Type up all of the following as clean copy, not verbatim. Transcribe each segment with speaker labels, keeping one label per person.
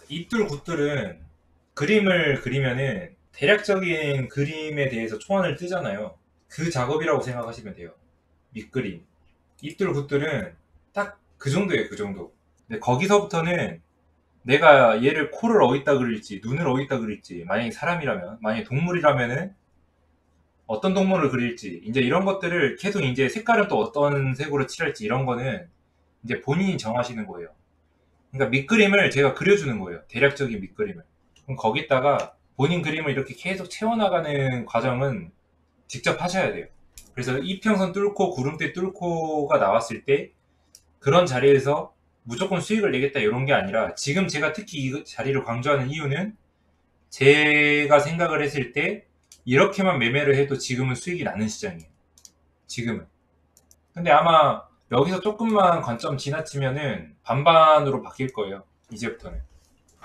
Speaker 1: 입들 굿들은 그림을 그리면은 대략적인 그림에 대해서 초안을 뜨잖아요. 그 작업이라고 생각하시면 돼요. 밑그림. 입들 굿들은 딱 그 정도예요, 그 정도. 근데 거기서부터는 내가 얘를 코를 어디다 그릴지, 눈을 어디다 그릴지, 만약에 사람이라면, 만약에 동물이라면은 어떤 동물을 그릴지, 이제 이런 것들을 계속 이제 색깔은 또 어떤 색으로 칠할지 이런 거는 이제 본인이 정하시는 거예요. 그러니까 밑그림을 제가 그려주는 거예요. 대략적인 밑그림을. 그럼 거기다가 본인 그림을 이렇게 계속 채워나가는 과정은 직접 하셔야 돼요. 그래서 이평선 뚫고 구름대 뚫고가 나왔을 때 그런 자리에서 무조건 수익을 내겠다 이런 게 아니라 지금 제가 특히 이 자리를 강조하는 이유는 제가 생각을 했을 때 이렇게만 매매를 해도 지금은 수익이 나는 시장이에요. 지금은. 근데 아마 여기서 조금만 관점 지나치면은 반반으로 바뀔 거예요. 이제부터는.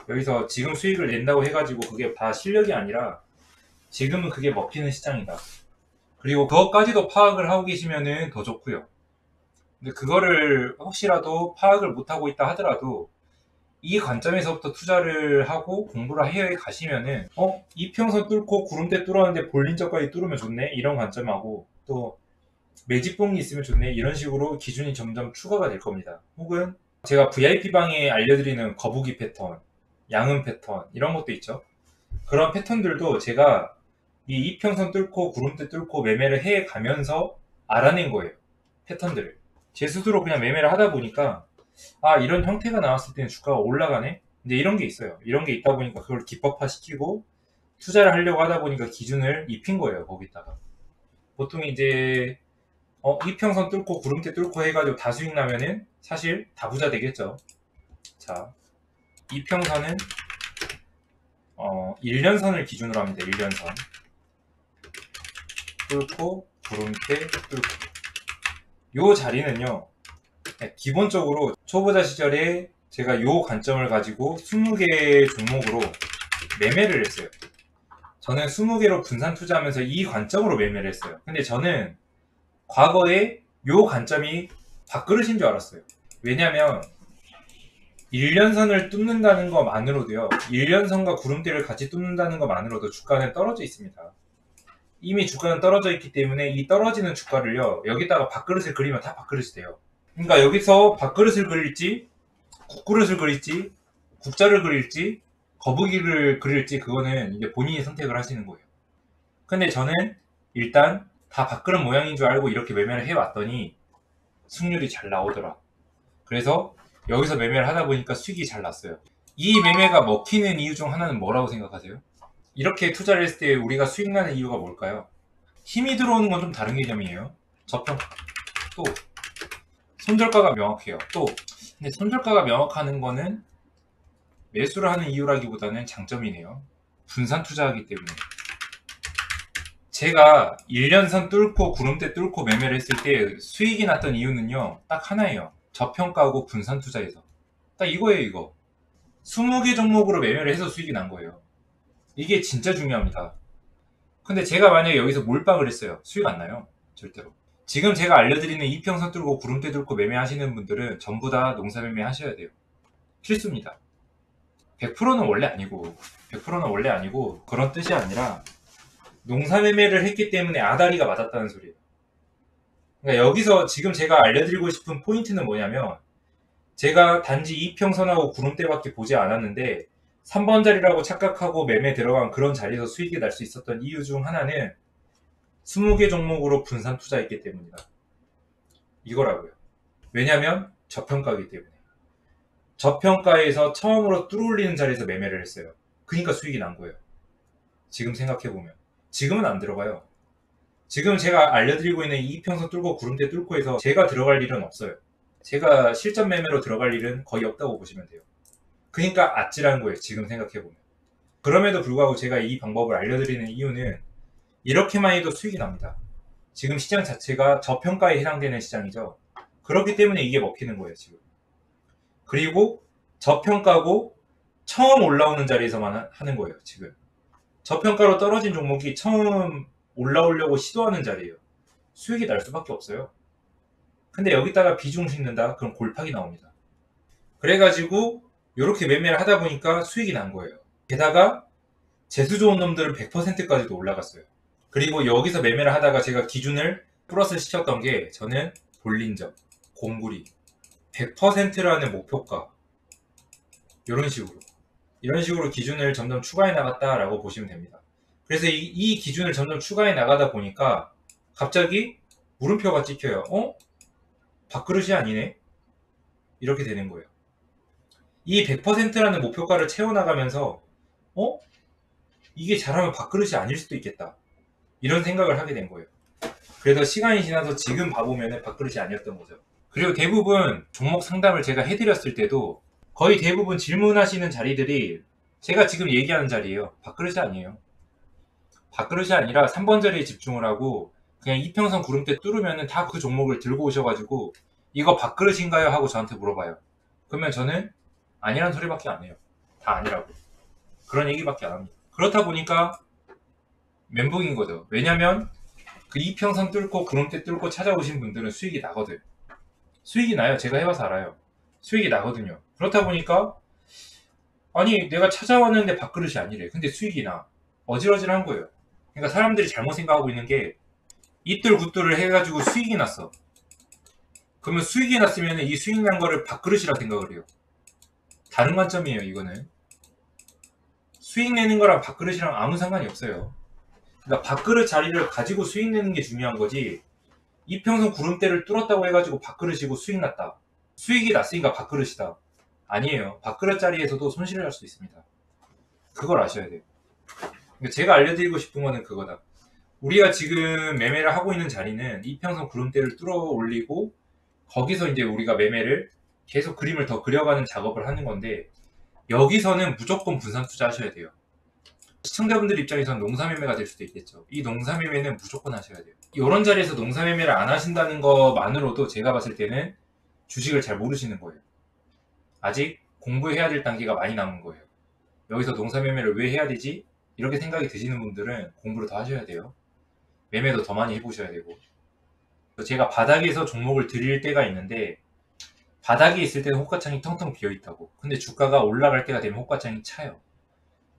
Speaker 1: 여기서 지금 수익을 낸다고 해가지고 그게 다 실력이 아니라 지금은 그게 먹히는 시장이다. 그리고 그것까지도 파악을 하고 계시면은 더 좋고요. 근데 그거를 혹시라도 파악을 못하고 있다 하더라도 이 관점에서부터 투자를 하고 공부를 해 가시면은 이평선 뚫고 구름대 뚫었는데 볼린저까지 뚫으면 좋네 이런 관점하고 또 매집봉이 있으면 좋네 이런 식으로 기준이 점점 추가가 될 겁니다. 혹은 제가 VIP 방에 알려드리는 거북이 패턴, 양은 패턴 이런 것도 있죠. 그런 패턴들도 제가 이 이평선 뚫고 구름대 뚫고 매매를 해 가면서 알아낸 거예요. 패턴들을. 제 스스로 그냥 매매를 하다 보니까 아 이런 형태가 나왔을 때는 주가가 올라가네? 이제 이런 게 있어요. 이런 게 있다 보니까 그걸 기법화 시키고 투자를 하려고 하다 보니까 기준을 입힌 거예요. 거기다가. 보통 이제 이평선 뚫고 구름대 뚫고 해가지고 다수익 나면은 사실 다부자 되겠죠. 자, 이평선은 1년선을 기준으로 합니다. 1년선. 뚫고 구름대 뚫고. 요 자리는요. 기본적으로 초보자 시절에 제가 요 관점을 가지고 20개 종목으로 매매를 했어요. 저는 20개로 분산 투자하면서 이 관점으로 매매를 했어요. 근데 저는 과거에 요 관점이 밥그릇인 줄 알았어요. 왜냐면 1년선을 뚫는다는 것만으로도요. 1년선과 구름대를 같이 뚫는다는 것만으로도 주가는 떨어져 있습니다. 이미 주가는 떨어져 있기 때문에 이 떨어지는 주가를요. 여기다가 밥그릇을 그리면 다 밥그릇이 돼요. 그러니까 여기서 밥그릇을 그릴지 국그릇을 그릴지 국자를 그릴지 거북이를 그릴지 그거는 이제 본인이 선택을 하시는 거예요. 근데 저는 일단 다 밥그릇 모양인 줄 알고 이렇게 매매를 해왔더니 승률이 잘 나오더라. 그래서 여기서 매매를 하다 보니까 수익이 잘 났어요. 이 매매가 먹히는 이유 중 하나는 뭐라고 생각하세요? 이렇게 투자를 했을 때 우리가 수익 나는 이유가 뭘까요? 힘이 들어오는 건 좀 다른 개념이에요. 저평 또 손절가가 명확해요. 또 근데 손절가가 명확하는 거는 매수를 하는 이유라기보다는 장점이네요. 분산 투자하기 때문에. 제가 1년선 뚫고 구름대 뚫고 매매를 했을 때 수익이 났던 이유는요. 딱 하나예요. 저평가하고 분산 투자에서. 딱 이거예요, 이거. 20개 종목으로 매매를 해서 수익이 난 거예요. 이게 진짜 중요합니다. 근데 제가 만약에 여기서 몰빵을 했어요. 수익 안 나요. 절대로. 지금 제가 알려드리는 이평선 뚫고 구름대 뚫고 매매하시는 분들은 전부 다 농사 매매 하셔야 돼요. 필수입니다. 100%는 원래 아니고 100%는 원래 아니고 그런 뜻이 아니라 농사 매매를 했기 때문에 아다리가 맞았다는 소리예요. 그러니까 여기서 지금 제가 알려드리고 싶은 포인트는 뭐냐면 제가 단지 이평선하고 구름대밖에 보지 않았는데 3번 자리라고 착각하고 매매 들어간 그런 자리에서 수익이 날 수 있었던 이유 중 하나는 20개 종목으로 분산 투자했기 때문이다. 이거라고요. 왜냐면 저평가이기 때문에. 저평가에서 처음으로 뚫어올리는 자리에서 매매를 했어요. 그러니까 수익이 난 거예요. 지금 생각해보면. 지금은 안 들어가요. 지금 제가 알려드리고 있는 이평선 뚫고 구름대 뚫고 해서 제가 들어갈 일은 없어요. 제가 실전 매매로 들어갈 일은 거의 없다고 보시면 돼요. 그러니까 아찔한 거예요. 지금 생각해보면. 그럼에도 불구하고 제가 이 방법을 알려드리는 이유는 이렇게만 해도 수익이 납니다. 지금 시장 자체가 저평가에 해당되는 시장이죠. 그렇기 때문에 이게 먹히는 거예요. 지금. 그리고 저평가고 처음 올라오는 자리에서만 하는 거예요. 지금. 저평가로 떨어진 종목이 처음 올라오려고 시도하는 자리예요. 수익이 날 수밖에 없어요. 근데 여기다가 비중 싣는다? 그럼 골팍이 나옵니다. 그래가지고 이렇게 매매를 하다 보니까 수익이 난 거예요. 게다가 재수 좋은 놈들은 100%까지도 올라갔어요. 그리고 여기서 매매를 하다가 제가 기준을 플러스 시켰던 게, 저는 볼린저, 공구리 100%라는 목표가 이런 식으로 기준을 점점 추가해 나갔다라고 보시면 됩니다. 그래서 이 기준을 점점 추가해 나가다 보니까 갑자기 물음표가 찍혀요. 밥그릇이 아니네? 이렇게 되는 거예요. 이 100%라는 목표가를 채워나가면서 이게 잘하면 밥그릇이 아닐 수도 있겠다, 이런 생각을 하게 된 거예요. 그래서 시간이 지나서 지금 봐보면 밥그릇이 아니었던 거죠. 그리고 대부분 종목 상담을 제가 해드렸을 때도 거의 대부분 질문하시는 자리들이 제가 지금 얘기하는 자리예요. 밥그릇이 아니에요. 밥그릇이 아니라 3번 자리에 집중을 하고 그냥 이평선 구름대 뚫으면 다 그 종목을 들고 오셔가지고 이거 밥그릇인가요? 하고 저한테 물어봐요. 그러면 저는 아니란 소리밖에 안 해요. 다 아니라고. 그런 얘기밖에 안 합니다. 그렇다 보니까 멘붕인 거죠. 왜냐면 그 이평선 뚫고 구름대 뚫고 찾아오신 분들은 수익이 나거든. 수익이 나요. 제가 해봐서 알아요. 수익이 나거든요. 그렇다 보니까 아니 내가 찾아왔는데 밥그릇이 아니래. 근데 수익이 나. 어질어질한 거예요. 그러니까 사람들이 잘못 생각하고 있는 게, 이뚤굿뚤을 해가지고 수익이 났어. 그러면 수익이 났으면 이 수익 난 거를 밥그릇이라 생각을 해요. 다른 관점이에요. 이거는 수익 내는 거랑 밥그릇이랑 아무 상관이 없어요. 그러니까 밥그릇 자리를 가지고 수익 내는 게 중요한 거지, 이평선 구름대를 뚫었다고 해가지고 밥그릇이고 수익 났다, 수익이 났으니까 밥그릇이다, 아니에요. 밥그릇 자리에서도 손실을 할 수 있습니다. 그걸 아셔야 돼요. 그러니까 제가 알려드리고 싶은 거는 그거다. 우리가 지금 매매를 하고 있는 자리는 이평선 구름대를 뚫어 올리고 거기서 이제 우리가 매매를 계속 그림을 더 그려가는 작업을 하는 건데, 여기서는 무조건 분산 투자하셔야 돼요. 시청자분들 입장에서는 농사매매가 될 수도 있겠죠. 이 농사매매는 무조건 하셔야 돼요. 이런 자리에서 농사매매를 안 하신다는 것만으로도 제가 봤을 때는 주식을 잘 모르시는 거예요. 아직 공부해야 될 단계가 많이 남은 거예요. 여기서 농사매매를 왜 해야 되지? 이렇게 생각이 드시는 분들은 공부를 더 하셔야 돼요. 매매도 더 많이 해보셔야 되고. 제가 바닥에서 종목을 드릴 때가 있는데, 바닥에 있을 때는 호가창이 텅텅 비어있다고. 근데 주가가 올라갈 때가 되면 호가창이 차요.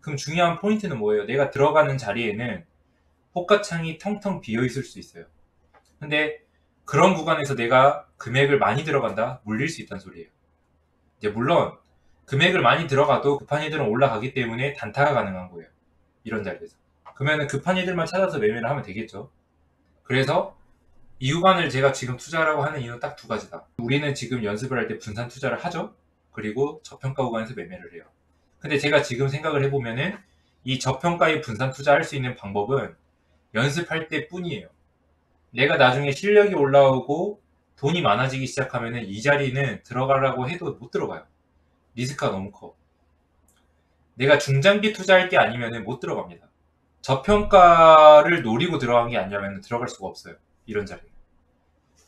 Speaker 1: 그럼 중요한 포인트는 뭐예요? 내가 들어가는 자리에는 호가창이 텅텅 비어있을 수 있어요. 근데 그런 구간에서 내가 금액을 많이 들어간다? 물릴 수 있다는 소리예요. 이제 물론 금액을 많이 들어가도 급한 이들은 올라가기 때문에 단타가 가능한 거예요. 이런 자리에서. 그러면 급한 이들만 찾아서 매매를 하면 되겠죠. 그래서 이 구간을 제가 지금 투자라고 하는 이유는 딱 두 가지다. 우리는 지금 연습을 할 때 분산 투자를 하죠. 그리고 저평가 구간에서 매매를 해요. 근데 제가 지금 생각을 해보면은 이 저평가에 분산 투자할 수 있는 방법은 연습할 때 뿐이에요. 내가 나중에 실력이 올라오고 돈이 많아지기 시작하면은 이 자리는 들어가려고 해도 못 들어가요. 리스크가 너무 커. 내가 중장기 투자할 게 아니면은 못 들어갑니다. 저평가를 노리고 들어간 게 아니라면 들어갈 수가 없어요. 이런 자리.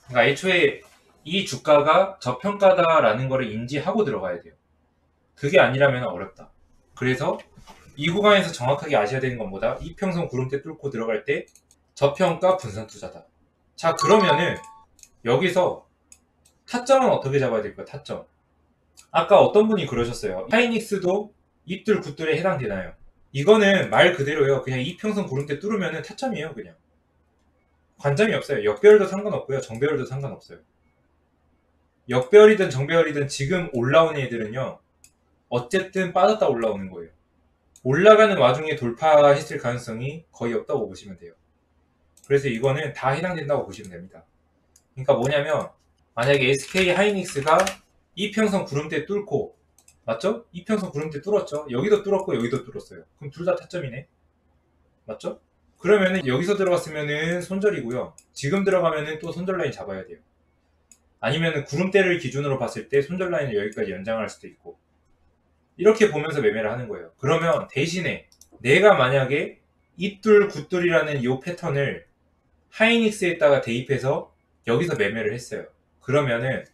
Speaker 1: 그러니까 애초에 이 주가가 저평가다라는 거를 인지하고 들어가야 돼요. 그게 아니라면 어렵다. 그래서 이 구간에서 정확하게 아셔야 되는 건 뭐다? 이평선 구름대 뚫고 들어갈 때 저평가 분산 투자다. 자, 그러면은 여기서 타점은 어떻게 잡아야 될까? 타점. 아까 어떤 분이 그러셨어요. 하이닉스도 이뚤 굿뚤에 해당되나요? 이거는 말 그대로요. 그냥 이평선 구름대 뚫으면은 타점이에요. 그냥 관점이 없어요. 역배열도 상관없고요. 정배열도 상관없어요. 역배열이든 정배열이든 지금 올라온 애들은요, 어쨌든 빠졌다 올라오는 거예요. 올라가는 와중에 돌파했을 가능성이 거의 없다고 보시면 돼요. 그래서 이거는 다 해당된다고 보시면 됩니다. 그러니까 뭐냐면, 만약에 SK 하이닉스가 이평선 구름대 뚫고, 맞죠? 이평선 구름대 뚫었죠? 여기도 뚫었고 여기도 뚫었어요. 그럼 둘 다 타점이네? 맞죠? 그러면은 여기서 들어갔으면은 손절이고요. 지금 들어가면은 또 손절 라인 잡아야 돼요. 아니면은 구름대를 기준으로 봤을 때 손절 라인을 여기까지 연장할 수도 있고, 이렇게 보면서 매매를 하는 거예요. 그러면 대신에 내가 만약에 이뚤 굿뚤이라는 이 패턴을 하이닉스에다가 대입해서 여기서 매매를 했어요. 그러면은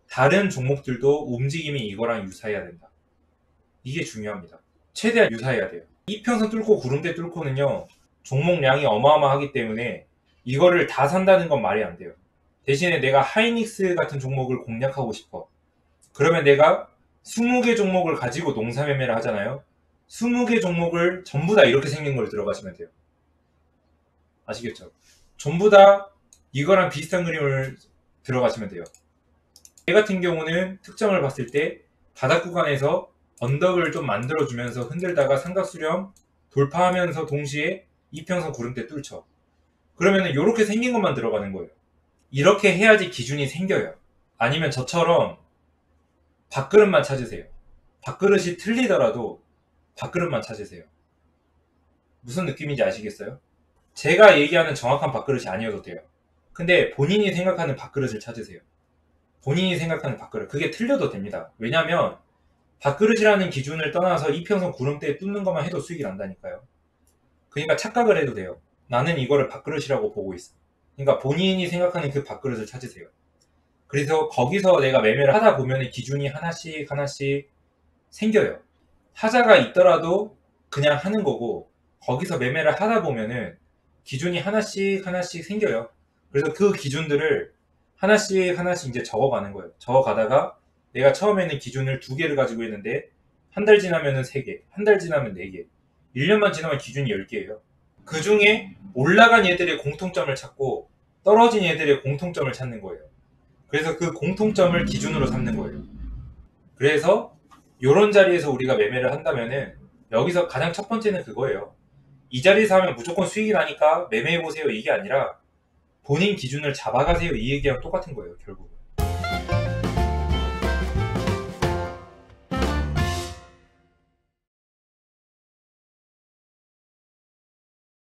Speaker 1: 다른 종목들도 움직임이 이거랑 유사해야 된다. 이게 중요합니다. 최대한 유사해야 돼요. 이평선 뚫고 구름대 뚫고는요, 종목량이 어마어마하기 때문에 이거를 다 산다는 건 말이 안 돼요. 대신에 내가 하이닉스 같은 종목을 공략하고 싶어. 그러면 내가 20개 종목을 가지고 농사 매매를 하잖아요. 20개 종목을 전부 다 이렇게 생긴 걸 들어가시면 돼요. 아시겠죠? 전부 다 이거랑 비슷한 그림을 들어가시면 돼요. 얘 같은 경우는 특정을 봤을 때 바닥 구간에서 언덕을 좀 만들어주면서 흔들다가 삼각수렴 돌파하면서 동시에 이평선 구름대 뚫죠. 그러면은 이렇게 생긴 것만 들어가는 거예요. 이렇게 해야지 기준이 생겨요. 아니면 저처럼 밥그릇만 찾으세요. 밥그릇이 틀리더라도 밥그릇만 찾으세요. 무슨 느낌인지 아시겠어요? 제가 얘기하는 정확한 밥그릇이 아니어도 돼요. 근데 본인이 생각하는 밥그릇을 찾으세요. 본인이 생각하는 밥그릇. 그게 틀려도 됩니다. 왜냐면 밥그릇이라는 기준을 떠나서 이평선 구름대에 뚫는 것만 해도 수익이 난다니까요. 그러니까 착각을 해도 돼요. 나는 이거를 밥그릇이라고 보고 있어. 그러니까 본인이 생각하는 그 밥그릇을 찾으세요. 그래서 거기서 내가 매매를 하다 보면 기준이 하나씩 하나씩 생겨요. 하자가 있더라도 그냥 하는 거고, 거기서 매매를 하다 보면은 기준이 하나씩 하나씩 생겨요. 그래서 그 기준들을 하나씩 하나씩 이제 적어가는 거예요. 적어가다가 내가 처음에는 기준을 2개를 가지고 있는데 한 달 지나면은 3개, 한 달 지나면 4개, 1년만 지나면 기준이 10개예요. 그 중에 올라간 얘들의 공통점을 찾고 떨어진 얘들의 공통점을 찾는 거예요. 그래서 그 공통점을 기준으로 삼는 거예요. 그래서 이런 자리에서 우리가 매매를 한다면은 여기서 가장 첫 번째는 그거예요. 이 자리에서 하면 무조건 수익이 나니까 매매해보세요 이게 아니라 본인 기준을 잡아가세요 이 얘기랑 똑같은 거예요 결국.